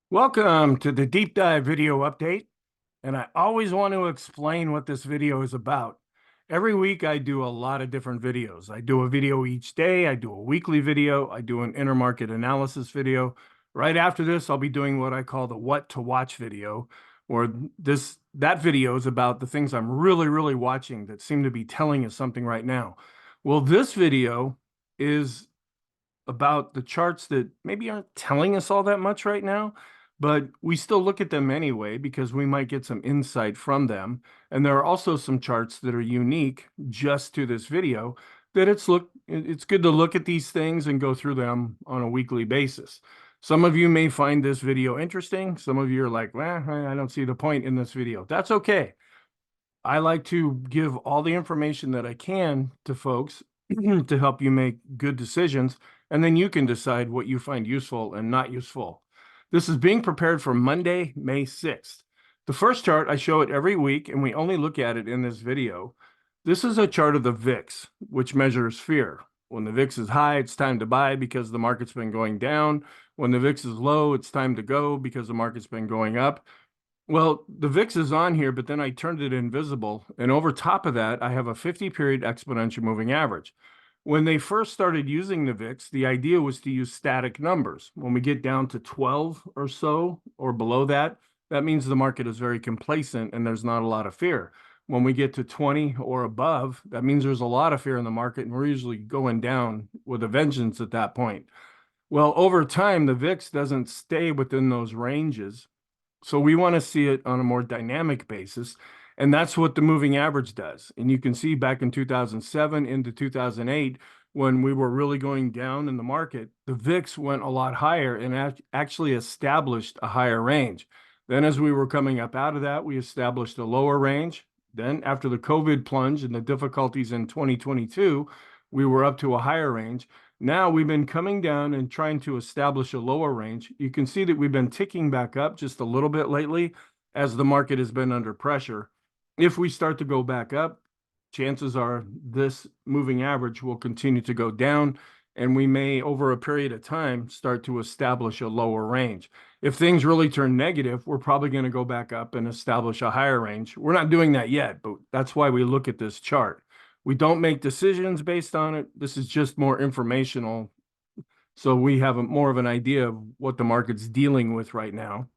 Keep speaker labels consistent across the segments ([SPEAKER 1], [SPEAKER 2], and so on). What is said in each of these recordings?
[SPEAKER 1] Welcome to the deep dive video update. And I always want to explain what this video is about. Every week I do a lot of different videos. I do a video each day. I do a weekly video. I do an intermarket analysis video. Right after this, I'll be doing what I call the what to watch video, or that video is about the things I'm really watching that seem to be telling us something right now. Well, this video is about the charts that maybe aren't telling us all that much right now, but we still look at them anyway because we might get some insight from them. And there are also some charts that are unique just to this video that it's good to look at these things and go through them on a weekly basis. Some of you may find this video interesting. Some of you are like, well, I don't see the point in this video. That's okay. I like to give all the information that I can to folks to help you make good decisions, and then you can decide what you find useful and not useful. This is being prepared for Monday, May 6th. The first chart, I show it every week, and we only look at it in this video. This is a chart of the VIX, which measures fear. When the VIX is high, it's time to buy because the market's been going down. When the VIX is low, it's time to go because the market's been going up. Well, the VIX is on here, but then I turned it invisible. And over top of that, I have a 50-period exponential moving average. When they first started using the VIX, the idea was to use static numbers. When we get down to 12 or so, or below that, that means the market is very complacent and there's not a lot of fear. When we get to 20 or above, that means there's a lot of fear in the market, and we're usually going down with a vengeance at that point. Well, over time, the VIX doesn't stay within those ranges. So we want to see it on a more dynamic basis. And that's what the moving average does. And you can see back in 2007 into 2008, when we were really going down in the market, the VIX went a lot higher and actually established a higher range. Then as we were coming up out of that, we established a lower range. Then after the COVID plunge and the difficulties in 2022, we were up to a higher range. Now we've been coming down and trying to establish a lower range. You can see that we've been ticking back up just a little bit lately as the market has been under pressure. If we start to go back up, chances are this moving average will continue to go down, and we may, over a period of time, start to establish a lower range. If things really turn negative, we're probably going to go back up and establish a higher range. We're not doing that yet, but that's why we look at this chart. We don't make decisions based on it. This is just more informational, so we have more of an idea of what the market's dealing with right now.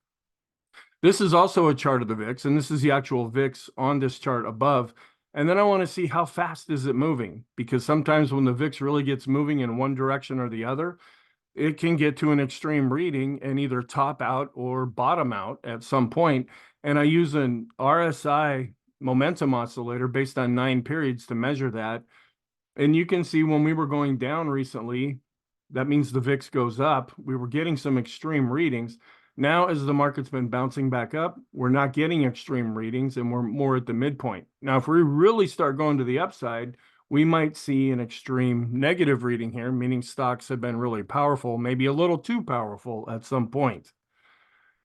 [SPEAKER 1] This is also a chart of the VIX, and this is the actual VIX on this chart above. And then I want to see how fast is it moving, because sometimes when the VIX really gets moving in one direction or the other, it can get to an extreme reading and either top out or bottom out at some point. And I use an RSI momentum oscillator based on 9 periods to measure that. And you can see when we were going down recently, that means the VIX goes up. We were getting some extreme readings. Now, as the market's been bouncing back up, we're not getting extreme readings and we're more at the midpoint. Now, if we really start going to the upside, we might see an extreme negative reading here, meaning stocks have been really powerful, maybe a little too powerful at some point.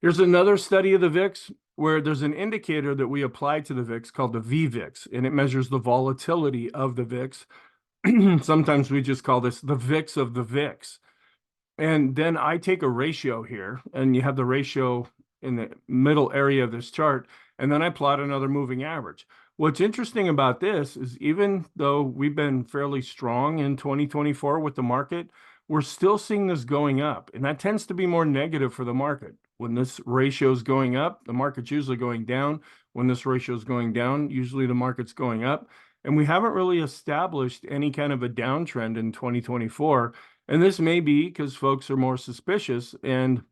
[SPEAKER 1] Here's another study of the VIX where there's an indicator that we apply to the VIX called the VVIX, and it measures the volatility of the VIX. Sometimes we just call this the VIX of the VIX. And then I take a ratio here, and you have the ratio in the middle area of this chart, and then I plot another moving average. What's interesting about this is even though we've been fairly strong in 2024 with the market, we're still seeing this going up, and that tends to be more negative for the market. When this ratio is going up, the market's usually going down. When this ratio is going down, usually the market's going up. And we haven't really established any kind of a downtrend in 2024. And this may be because folks are more suspicious and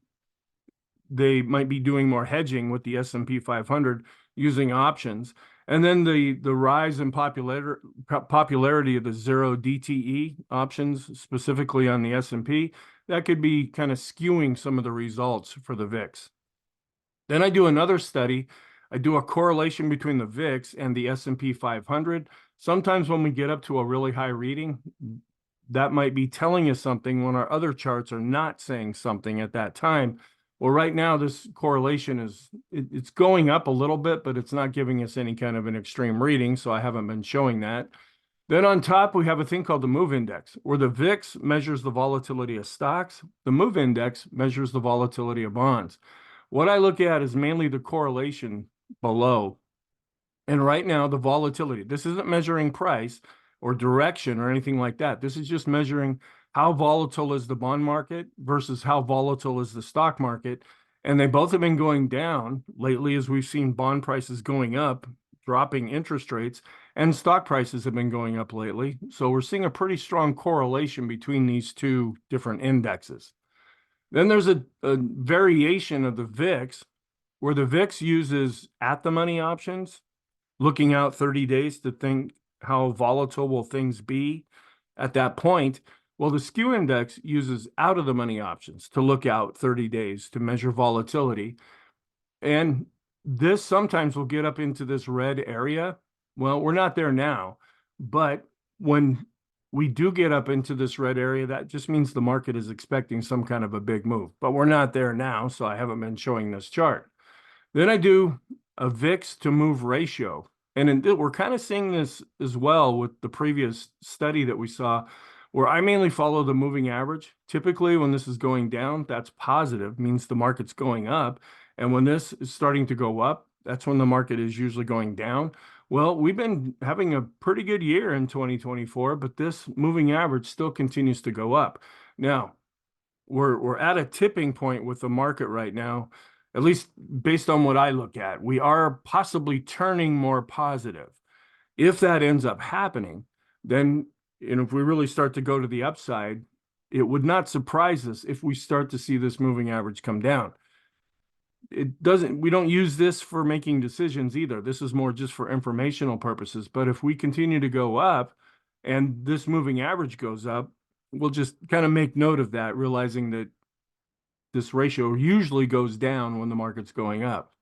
[SPEAKER 1] they might be doing more hedging with the S&P 500 using options. And then the rise in popularity of the zero DTE options, specifically on the S&P, that could be kind of skewing some of the results for the VIX. Then I do another study. I do a correlation between the VIX and the S&P 500. Sometimes when we get up to a really high reading, that might be telling us something when our other charts are not saying something at that time. Well, right now, this correlation it's going up a little bit, but it's not giving us any kind of an extreme reading, so I haven't been showing that. Then on top, we have a thing called the MOVE Index, where the VIX measures the volatility of stocks. The MOVE Index measures the volatility of bonds. What I look at is mainly the correlation below. And right now, the volatility, this isn't measuring price or direction or anything like that. This is just measuring how volatile is the bond market versus how volatile is the stock market. And they both have been going down lately as we've seen bond prices going up, dropping interest rates, and stock prices have been going up lately. So we're seeing a pretty strong correlation between these two different indexes. Then there's a variation of the VIX where the VIX uses at the money options, looking out 30 days to think how volatile will things be at that point. Well, the SKU index uses out of the money options to look out 30 days to measure volatility. And this sometimes will get up into this red area. Well, we're not there now, but when we do get up into this red area, that just means the market is expecting some kind of a big move, but we're not there now. So I haven't been showing this chart. Then I do a VIX to move ratio. And we're kind of seeing this as well with the previous study that we saw, where I mainly follow the moving average. Typically, when this is going down, that's positive, means the market's going up. And when this is starting to go up, that's when the market is usually going down. Well, we've been having a pretty good year in 2024, but this moving average still continues to go up. Now, we're at a tipping point with the market right now, at least based on what I look at. We are possibly turning more positive. If that ends up happening, then if we really start to go to the upside, it would not surprise us if we start to see this moving average come down. We don't use this for making decisions either. This is more just for informational purposes. But if we continue to go up and this moving average goes up, we'll just kind of make note of that, realizing that this ratio usually goes down when the market's going up.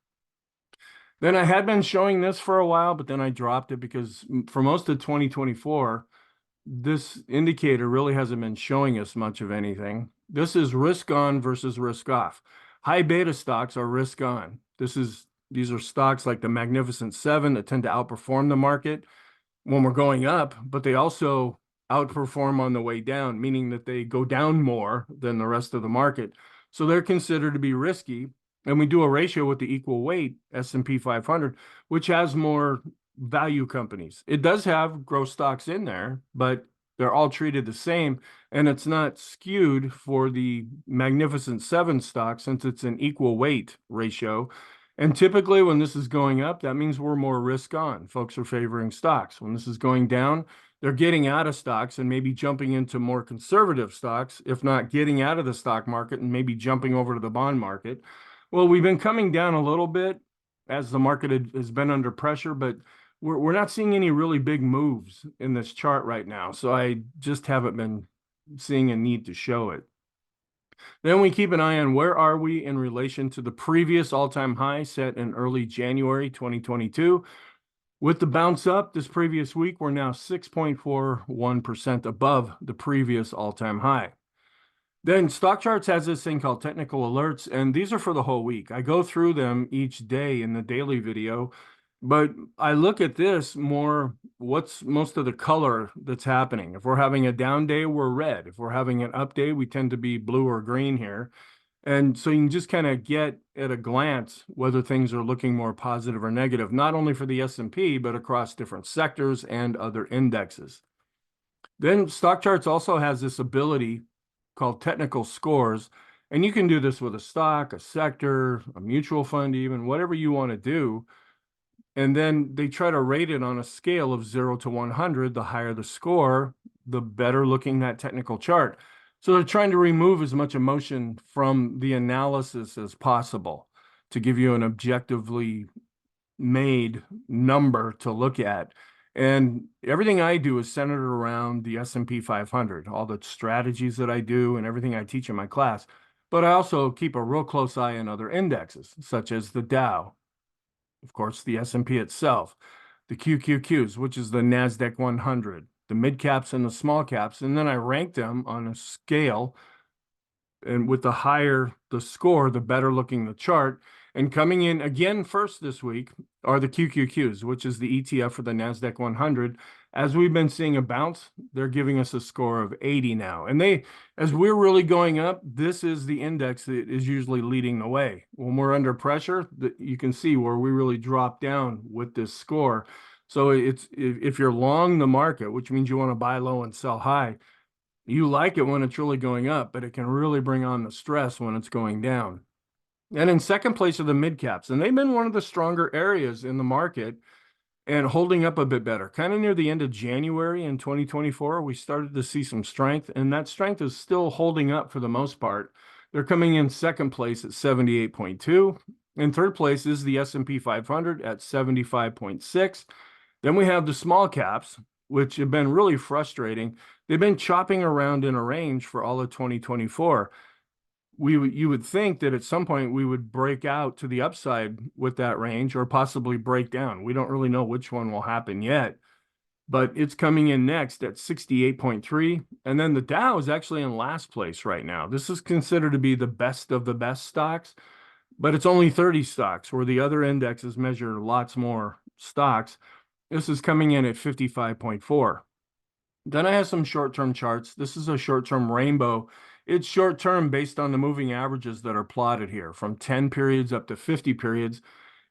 [SPEAKER 1] Then I had been showing this for a while, but then I dropped it because for most of 2024, this indicator really hasn't been showing us much of anything. This is risk on versus risk off. High beta stocks are risk on. These are stocks like the Magnificent Seven that tend to outperform the market when we're going up, but they also outperform on the way down, meaning that they go down more than the rest of the market. So they're considered to be risky. And we do a ratio with the equal weight S&P 500, which has more value companies. It does have growth stocks in there, but they're all treated the same. And it's not skewed for the Magnificent Seven stock since it's an equal weight ratio. And typically when this is going up, that means we're more risk on. Folks are favoring stocks. When this is going down, they're getting out of stocks and maybe jumping into more conservative stocks, if not getting out of the stock market and maybe jumping over to the bond market. Well, we've been coming down a little bit as the market has been under pressure, but we're not seeing any really big moves in this chart right now. So I just haven't been seeing a need to show it. Then we keep an eye on where are we in relation to the previous all-time high set in early January 2022. With the bounce up this previous week, we're now 6.41% above the previous all-time high. Then Stock Charts has this thing called technical alerts, and these are for the whole week. I go through them each day in the daily video, but I look at this more, what's most of the color that's happening. If we're having a down day, we're red. If we're having an up day, we tend to be blue or green here. And so you can just kind of get at a glance whether things are looking more positive or negative, not only for the S&P, but across different sectors and other indexes. Then Stock Charts also has this ability called technical scores. And you can do this with a stock, a sector, a mutual fund, even whatever you want to do. And then they try to rate it on a scale of 0 to 100. The higher the score, the better looking that technical chart. So they're trying to remove as much emotion from the analysis as possible to give you an objectively made number to look at. And everything I do is centered around the S&P 500, all the strategies that I do and everything I teach in my class. But I also keep a real close eye on other indexes, such as the Dow, of course, the S&P itself, the QQQs, which is the NASDAQ 100, the mid caps and the small caps. And then I rank them on a scale and with the higher the score, the better looking the chart. And coming in again first this week are the QQQs, which is the ETF for the NASDAQ 100. As we've been seeing a bounce, they're giving us a score of 80 now. And as we're really going up, this is the index that is usually leading the way. When we're under pressure, you can see where we really drop down with this score. So if you're long the market, which means you want to buy low and sell high, you like it when it's really going up, but it can really bring on the stress when it's going down. And in second place are the mid caps, and they've been one of the stronger areas in the market and holding up a bit better. Kind of near the end of January in 2024, we started to see some strength, and that strength is still holding up for the most part. They're coming in second place at 78.2. In third place is the S&P 500 at 75.6. Then we have the small caps, which have been really frustrating. They've been chopping around in a range for all of 2024. You would think that at some point we would break out to the upside with that range or possibly break down. We don't really know which one will happen yet, but it's coming in next at 68.3. And then the Dow is actually in last place right now. This is considered to be the best of the best stocks, but it's only 30 stocks where the other indexes measure lots more stocks. This is coming in at 55.4. Then I have some short-term charts. This is a short-term rainbow. It's short-term based on the moving averages that are plotted here from 10 periods up to 50 periods.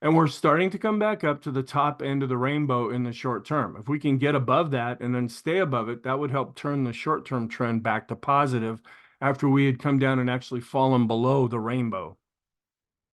[SPEAKER 1] And we're starting to come back up to the top end of the rainbow in the short term. If we can get above that and then stay above it, that would help turn the short-term trend back to positive after we had come down and actually fallen below the rainbow.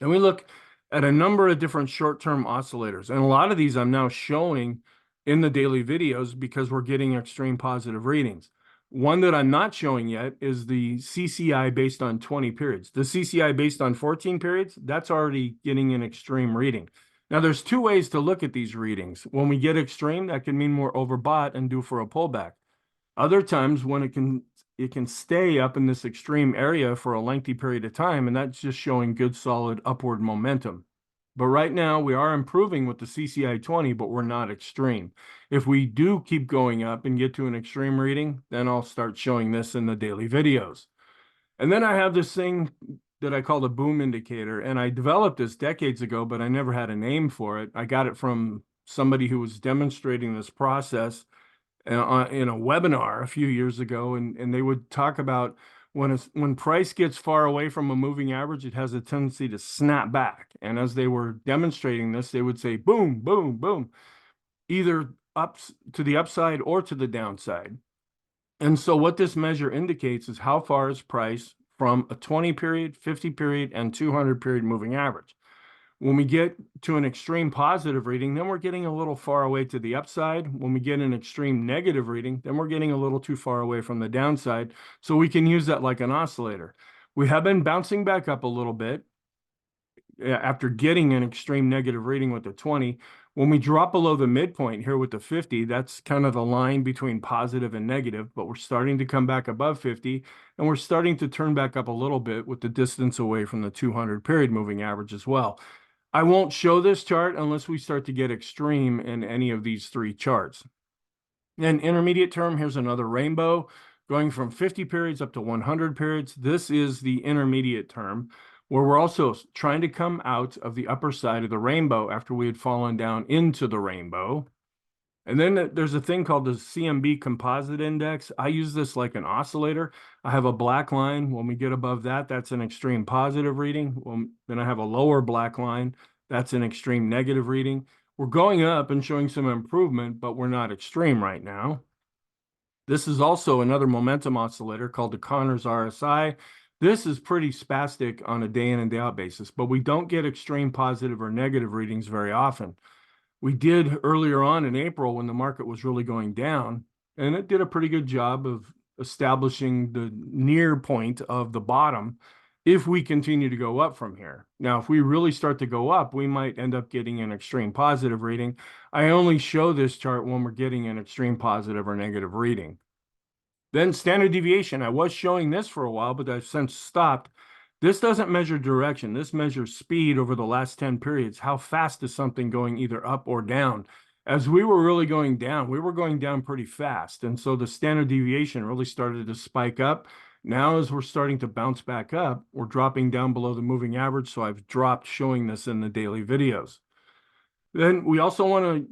[SPEAKER 1] And we look at a number of different short-term oscillators. And a lot of these I'm now showing in the daily videos because we're getting extreme positive readings. One that I'm not showing yet is the CCI based on 20 periods. The CCI based on 14 periods, that's already getting an extreme reading. Now, there's two ways to look at these readings. When we get extreme, that can mean we're overbought and due for a pullback. Other times when it can stay up in this extreme area for a lengthy period of time, and that's just showing good, solid upward momentum. But right now, we are improving with the CCI 20, but we're not extreme. If we do keep going up and get to an extreme reading, then I'll start showing this in the daily videos. And then I have this thing that I call the boom indicator, and I developed this decades ago, but I never had a name for it. I got it from somebody who was demonstrating this process in a webinar a few years ago, and they would talk about when price gets far away from a moving average, it has a tendency to snap back. And as they were demonstrating this, they would say, boom, boom, boom, either up to the upside or to the downside. And so what this measure indicates is how far is price from a 20 period, 50 period, and 200 period moving average. When we get to an extreme positive reading, then we're getting a little far away to the upside. When we get an extreme negative reading, then we're getting a little too far away from the downside. So we can use that like an oscillator. We have been bouncing back up a little bit after getting an extreme negative reading with the 20. When we drop below the midpoint here with the 50, that's kind of the line between positive and negative, but we're starting to come back above 50, and we're starting to turn back up a little bit with the distance away from the 200 period moving average as well. I won't show this chart unless we start to get extreme in any of these three charts. And intermediate term, here's another rainbow going from 50 periods up to 100 periods. This is the intermediate term, where we're also trying to come out of the upper side of the rainbow after we had fallen down into the rainbow. And then there's a thing called the CMB Composite Index. I use this like an oscillator. I have a black line. When we get above that, that's an extreme positive reading. Then I have a lower black line. That's an extreme negative reading. We're going up and showing some improvement, but we're not extreme right now. This is also another momentum oscillator called the Connors RSI. This is pretty spastic on a day in and day out basis, but we don't get extreme positive or negative readings very often. We did earlier on in April when the market was really going down, and it did a pretty good job of establishing the near point of the bottom if we continue to go up from here. Now, if we really start to go up, we might end up getting an extreme positive reading. I only show this chart when we're getting an extreme positive or negative reading. Then standard deviation. I was showing this for a while, but I've since stopped. This doesn't measure direction. This measures speed over the last 10 periods. How fast is something going either up or down? As we were really going down, we were going down pretty fast. And so the standard deviation really started to spike up. Now, as we're starting to bounce back up, we're dropping down below the moving average. So I've dropped showing this in the daily videos. Then we also want to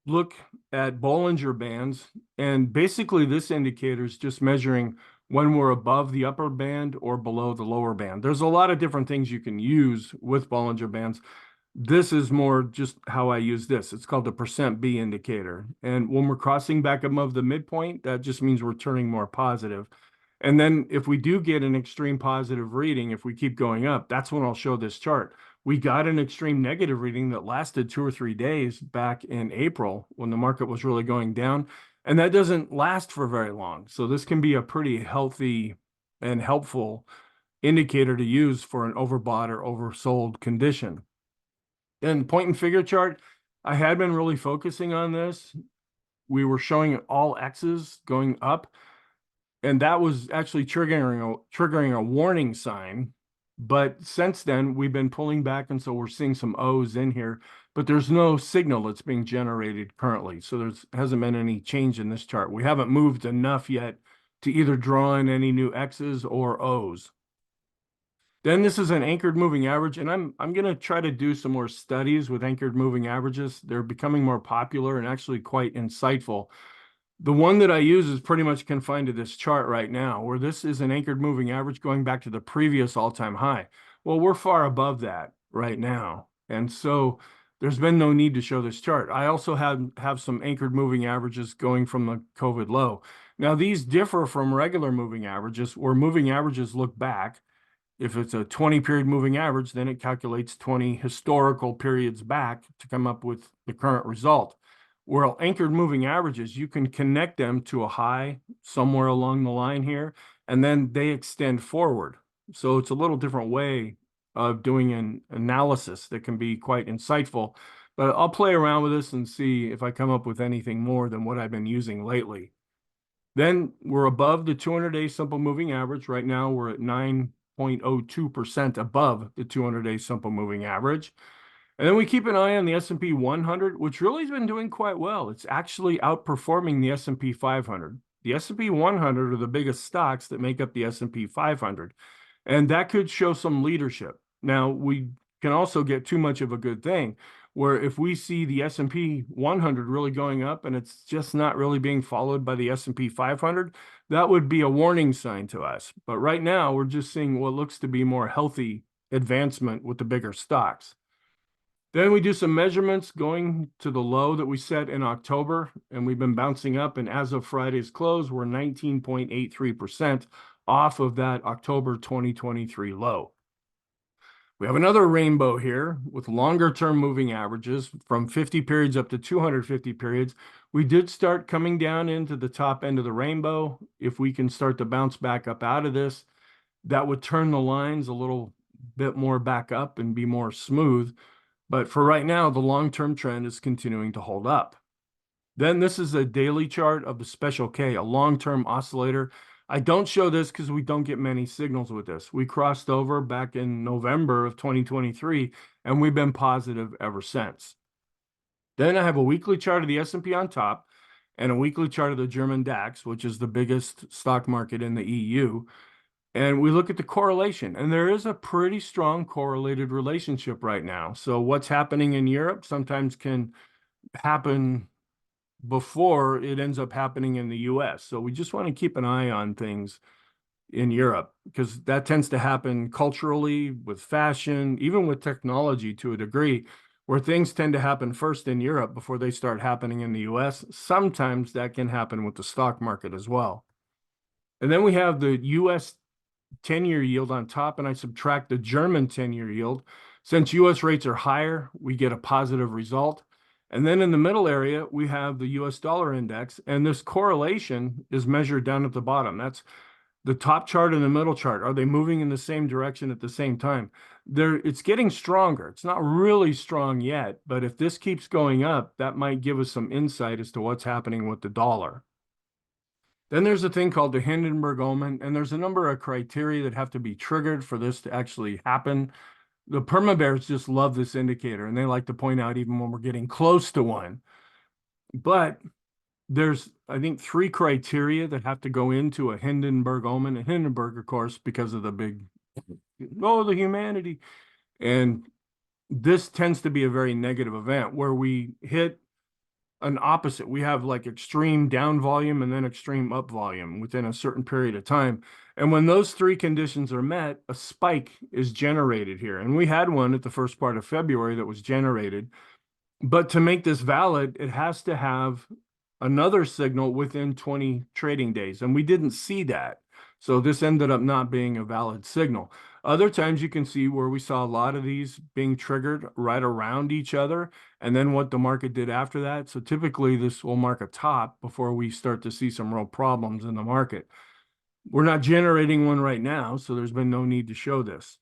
[SPEAKER 1] look at Bollinger Bands. And basically this indicator is just measuring when we're above the upper band or below the lower band. There's a lot of different things you can use with Bollinger Bands. This is more just how I use this. It's called the %B indicator. And when we're crossing back above the midpoint, that just means we're turning more positive. And then if we do get an extreme positive reading, if we keep going up, that's when I'll show this chart. We got an extreme negative reading that lasted 2 or 3 days back in April when the market was really going down. And that doesn't last for very long. So this can be a pretty healthy and helpful indicator to use for an overbought or oversold condition. And point and figure chart, I had been really focusing on this. We were showing all X's going up, and that was actually triggering a warning sign. But since then, we've been pulling back, and so we're seeing some O's in here, but there's no signal that's being generated currently. So there hasn't been any change in this chart. We haven't moved enough yet to either draw in any new X's or O's. Then this is an anchored moving average, and I'm going to try to do some more studies with anchored moving averages. They're becoming more popular and actually quite insightful. The one that I use is pretty much confined to this chart right now, where this is an anchored moving average going back to the previous all-time high. Well, we're far above that right now, and so there's been no need to show this chart. I also have some anchored moving averages going from the COVID low. Now, these differ from regular moving averages, where moving averages look back. If it's a 20-period moving average, then it calculates 20 historical periods back to come up with the current result. Where anchored moving averages, you can connect them to a high somewhere along the line here, and then they extend forward. So it's a little different way of doing an analysis that can be quite insightful. But I'll play around with this and see if I come up with anything more than what I've been using lately. Then we're above the 200-day simple moving average. Right now, we're at 9.02% above the 200-day simple moving average. And then we keep an eye on the S&P 100, which really has been doing quite well. It's actually outperforming the S&P 500. The S&P 100 are the biggest stocks that make up the S&P 500, and that could show some leadership. Now, we can also get too much of a good thing, where if we see the S&P 100 really going up and it's just not really being followed by the S&P 500, that would be a warning sign to us. But right now, we're just seeing what looks to be more healthy advancement with the bigger stocks. Then we do some measurements going to the low that we set in October, and we've been bouncing up. And as of Friday's close, we're 19.83% off of that October 2023 low. We have another rainbow here with longer term moving averages from 50 periods up to 250 periods. We did start coming down into the top end of the rainbow. If we can start to bounce back up out of this, that would turn the lines a little bit more back up and be more smooth. But for right now, the long-term trend is continuing to hold up. Then this is a daily chart of the Special K, a long-term oscillator. I don't show this because we don't get many signals with this. We crossed over back in November of 2023, and we've been positive ever since. Then I have a weekly chart of the S&P on top and a weekly chart of the German DAX, which is the biggest stock market in the EU. And we look at the correlation, and there is a pretty strong correlated relationship right now. So what's happening in Europe sometimes can happen before it ends up happening in the US. So we just want to keep an eye on things in Europe, because that tends to happen culturally, with fashion, even with technology to a degree, where things tend to happen first in Europe before they start happening in the US. Sometimes that can happen with the stock market as well. And then we have the US 10-year yield on top, and I subtract the German 10-year yield. Since US rates are higher, we get a positive result. And then in the middle area, we have the US dollar index, and this correlation is measured down at the bottom. That's the top chart and the middle chart. Are they moving in the same direction at the same time? It's getting stronger. It's not really strong yet, but if this keeps going up, that might give us some insight as to what's happening with the dollar. Then there's a thing called the Hindenburg-Omen, and there's a number of criteria that have to be triggered for this to actually happen. The perma bears just love this indicator, and they like to point out even when we're getting close to one. But there's, I think, 3 criteria that have to go into a Hindenburg omen. And Hindenburg, of course, because of the big, oh, the humanity. And this tends to be a very negative event where we hit an opposite. We have like extreme down volume and then extreme up volume within a certain period of time. And when those 3 conditions are met, a spike is generated here. And we had one at the first part of February that was generated. But to make this valid, it has to have another signal within 20 trading days. And we didn't see that. So this ended up not being a valid signal. Other times you can see where we saw a lot of these being triggered right around each other, and then what the market did after that. So typically this will mark a top before we start to see some real problems in the market. We're not generating one right now, so there's been no need to show this.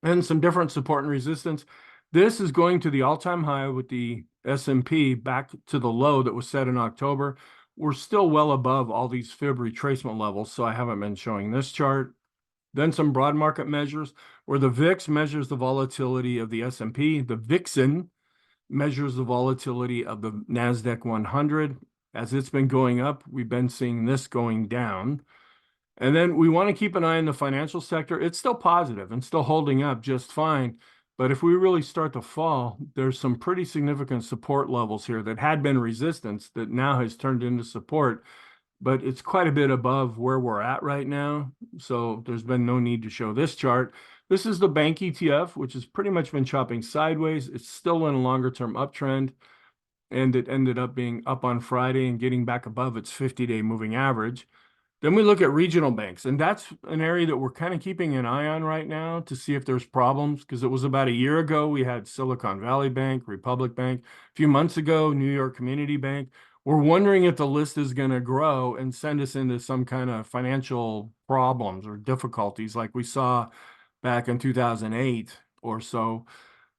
[SPEAKER 1] And some different support and resistance. This is going to the all-time high with the S&P back to the low that was set in October. We're still well above all these fib retracement levels, so I haven't been showing this chart. Then some broad market measures where the VIX measures the volatility of the S&P. The VIXN measures the volatility of the NASDAQ 100. As it's been going up, we've been seeing this going down. And then we want to keep an eye on the financial sector. It's still positive and still holding up just fine. But if we really start to fall, there's some pretty significant support levels here that had been resistance that now has turned into support. But it's quite a bit above where we're at right now. So there's been no need to show this chart. This is the bank ETF, which has pretty much been chopping sideways. It's still in a longer term uptrend. And it ended up being up on Friday and getting back above its 50-day moving average. Then we look at regional banks, and that's an area that we're kind of keeping an eye on right now to see if there's problems, because it was about a year ago we had Silicon Valley Bank, Republic Bank. A few months ago, New York Community Bank. We're wondering if the list is going to grow and send us into some kind of financial problems or difficulties like we saw back in 2008 or so.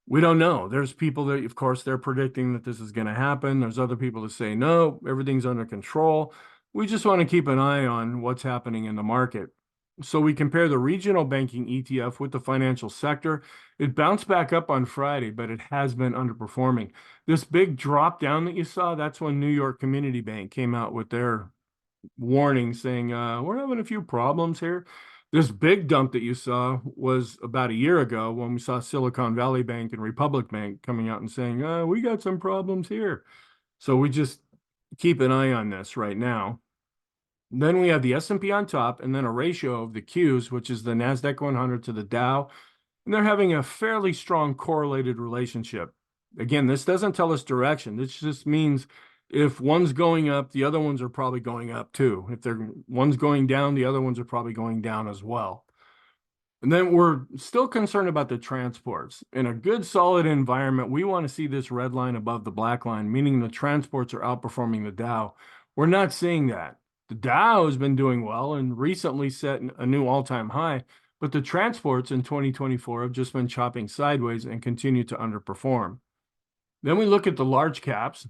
[SPEAKER 1] We don't know. There's people that, of course, they're predicting that this is going to happen. There's other people that say, no, everything's under control. We just want to keep an eye on what's happening in the market. So we compare the regional banking ETF with the financial sector. It bounced back up on Friday, but it has been underperforming. This big drop down that you saw, that's when New York Community Bank came out with their warning saying, we're having a few problems here. This big dump that you saw was about a year ago when we saw Silicon Valley Bank and Republic Bank coming out and saying, we got some problems here. So we just keep an eye on this right now. Then we have the S&P on top, and then a ratio of the Qs, which is the NASDAQ 100 to the Dow. And they're having a fairly strong correlated relationship. Again, this doesn't tell us direction. This just means if one's going up, the other ones are probably going up too. If one's going down, the other ones are probably going down as well. And then we're still concerned about the transports. In a good, solid environment, we want to see this red line above the black line, meaning the transports are outperforming the Dow. We're not seeing that. The Dow has been doing well and recently set a new all-time high, but the transports in 2024 have just been chopping sideways and continue to underperform. Then we look at the large caps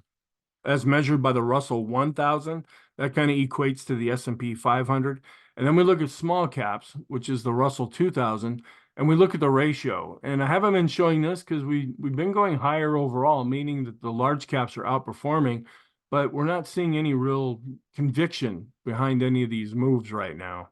[SPEAKER 1] as measured by the Russell 1000. That kind of equates to the S&P 500. And then we look at small caps, which is the Russell 2000, and we look at the ratio. And I haven't been showing this because we've been going higher overall, meaning that the large caps are outperforming, but we're not seeing any real conviction behind any of these moves right now.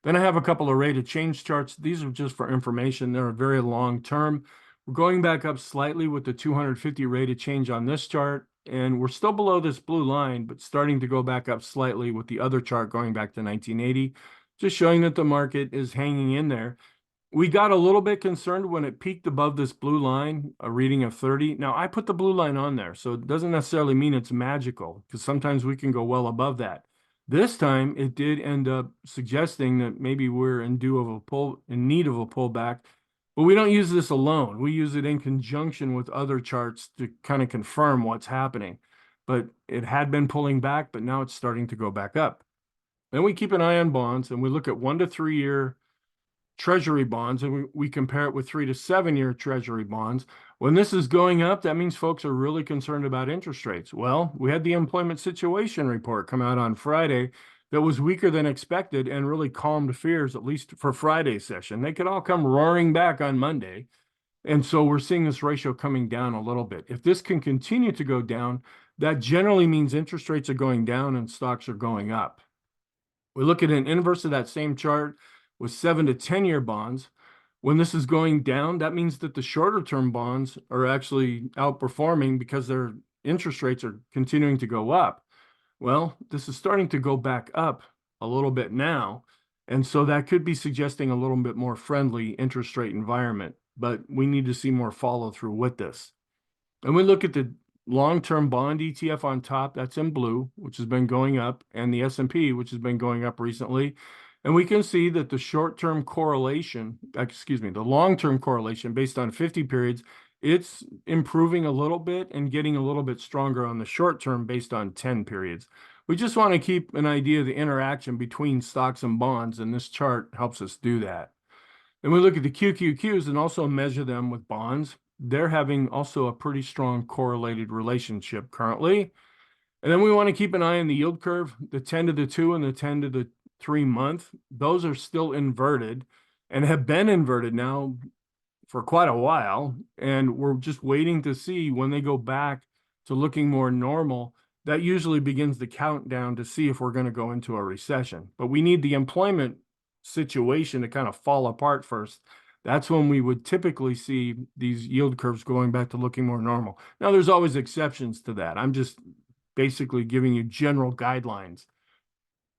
[SPEAKER 1] Then I have a couple of rate of change charts. These are just for information. They're very long term. We're going back up slightly with the 250 rate of change on this chart, and we're still below this blue line, but starting to go back up slightly with the other chart going back to 1980, just showing that the market is hanging in there. We got a little bit concerned when it peaked above this blue line, a reading of 30. Now, I put the blue line on there, so it doesn't necessarily mean it's magical, because sometimes we can go well above that. This time, it did end up suggesting that maybe we're in need of a pullback, but we don't use this alone. We use it in conjunction with other charts to kind of confirm what's happening. But it had been pulling back, but now it's starting to go back up. Then we keep an eye on bonds, and we look at 1 to 3 year Treasury bonds, and we compare it with 3 to 7 year Treasury bonds. When this is going up, that means folks are really concerned about interest rates. Well, we had the employment situation report come out on Friday that was weaker than expected and really calmed fears, at least for Friday's session. They could all come roaring back on Monday. And so we're seeing this ratio coming down a little bit. If this can continue to go down, that generally means interest rates are going down and stocks are going up. We look at an inverse of that same chart with 7 to 10-year bonds. When this is going down, that means that the shorter term bonds are actually outperforming because their interest rates are continuing to go up. Well, this is starting to go back up a little bit now. And so that could be suggesting a little bit more friendly interest rate environment, but we need to see more follow through with this. And we look at the long-term bond ETF on top, that's in blue, which has been going up, and the S&P, which has been going up recently. And we can see that the short-term correlation, the long-term correlation based on 50 periods, it's improving a little bit and getting a little bit stronger on the short term based on 10 periods. We just want to keep an idea of the interaction between stocks and bonds, and this chart helps us do that. And we look at the QQQs and also measure them with bonds. They're having also a pretty strong correlated relationship currently. And then we want to keep an eye on the yield curve, the 10 to the 2 and the 10 to the 3 month. Those are still inverted and have been inverted now for quite a while. And we're just waiting to see when they go back to looking more normal. That usually begins the countdown to see if we're going to go into a recession. But we need the employment situation to kind of fall apart first. That's when we would typically see these yield curves going back to looking more normal. Now, there's always exceptions to that. I'm just basically giving you general guidelines.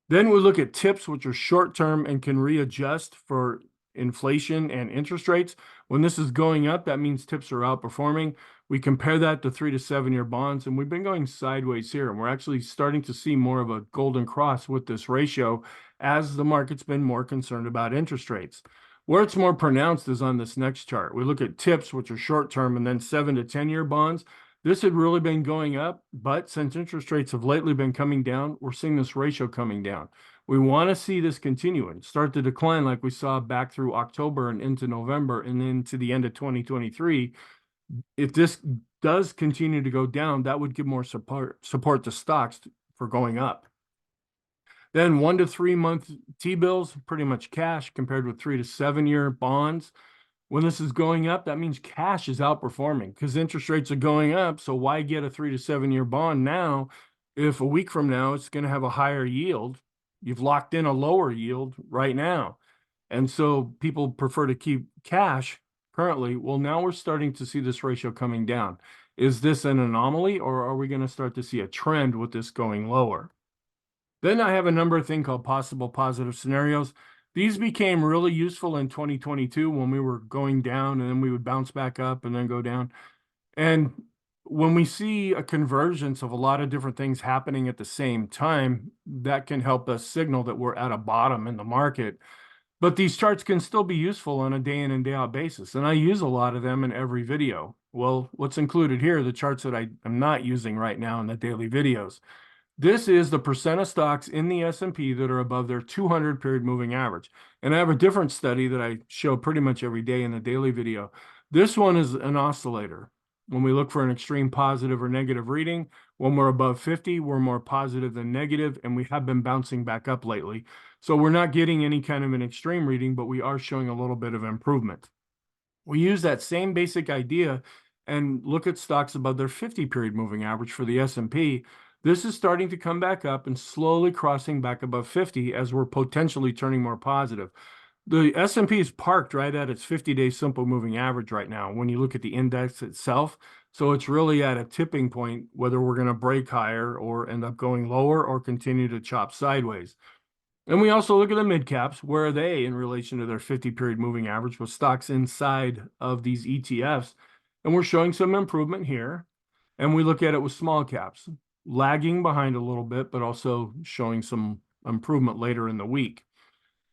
[SPEAKER 1] Then we look at tips, which are short-term and can readjust for inflation and interest rates. When this is going up, that means tips are outperforming. We compare that to 3 to 7 year bonds, and we've been going sideways here. And we're actually starting to see more of a golden cross with this ratio as the market's been more concerned about interest rates. Where it's more pronounced is on this next chart. We look at tips, which are short-term, and then 7 to 10 year bonds. This had really been going up, but since interest rates have lately been coming down, we're seeing this ratio coming down. We want to see this continue and start to decline like we saw back through October and into November and into the end of 2023. If this does continue to go down, that would give more support to stocks for going up. Then 1 to 3 month T-bills, pretty much cash compared with 3 to 7 year bonds. When this is going up, that means cash is outperforming because interest rates are going up. So why get a 3 to 7 year bond now if a week from now it's going to have a higher yield? You've locked in a lower yield right now. And so people prefer to keep cash currently. Well, now we're starting to see this ratio coming down. Is this an anomaly, or are we going to start to see a trend with this going lower? Then I have a number of things called possible positive scenarios. These became really useful in 2022 when we were going down and then we would bounce back up and then go down. And when we see a convergence of a lot of different things happening at the same time, that can help us signal that we're at a bottom in the market. But these charts can still be useful on a day in and day out basis. And I use a lot of them in every video. Well, what's included here are the charts that I am not using right now in the daily videos. This is the percent of stocks in the S&P that are above their 200 period moving average. And I have a different study that I show pretty much every day in the daily video. This one is an oscillator. When we look for an extreme positive or negative reading, when we're above 50, we're more positive than negative, and we have been bouncing back up lately. So we're not getting any kind of an extreme reading, but we are showing a little bit of improvement. We use that same basic idea and look at stocks above their 50 period moving average for the S&P. This is starting to come back up and slowly crossing back above 50 as we're potentially turning more positive. The S&P is parked right at its 50-day simple moving average right now when you look at the index itself. So it's really at a tipping point, whether we're going to break higher or end up going lower or continue to chop sideways. And we also look at the mid caps. Where are they in relation to their 50-period moving average with stocks inside of these ETFs? And we're showing some improvement here. And we look at it with small caps, lagging behind a little bit, but also showing some improvement later in the week.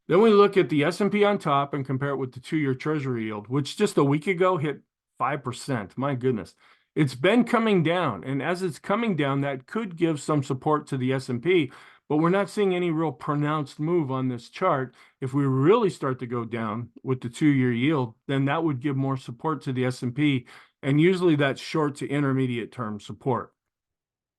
[SPEAKER 1] Then we look at the S&P on top and compare it with the 2-year Treasury yield, which just a week ago hit 5%. My goodness. It's been coming down. And as it's coming down, that could give some support to the S&P, but we're not seeing any real pronounced move on this chart. If we really start to go down with the 2-year yield, then that would give more support to the S&P. And usually that's short to intermediate term support.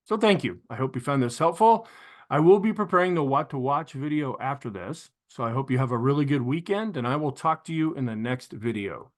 [SPEAKER 1] So thank you. I hope you found this helpful. I will be preparing the what to watch video after this. So I hope you have a really good weekend, and I will talk to you in the next video.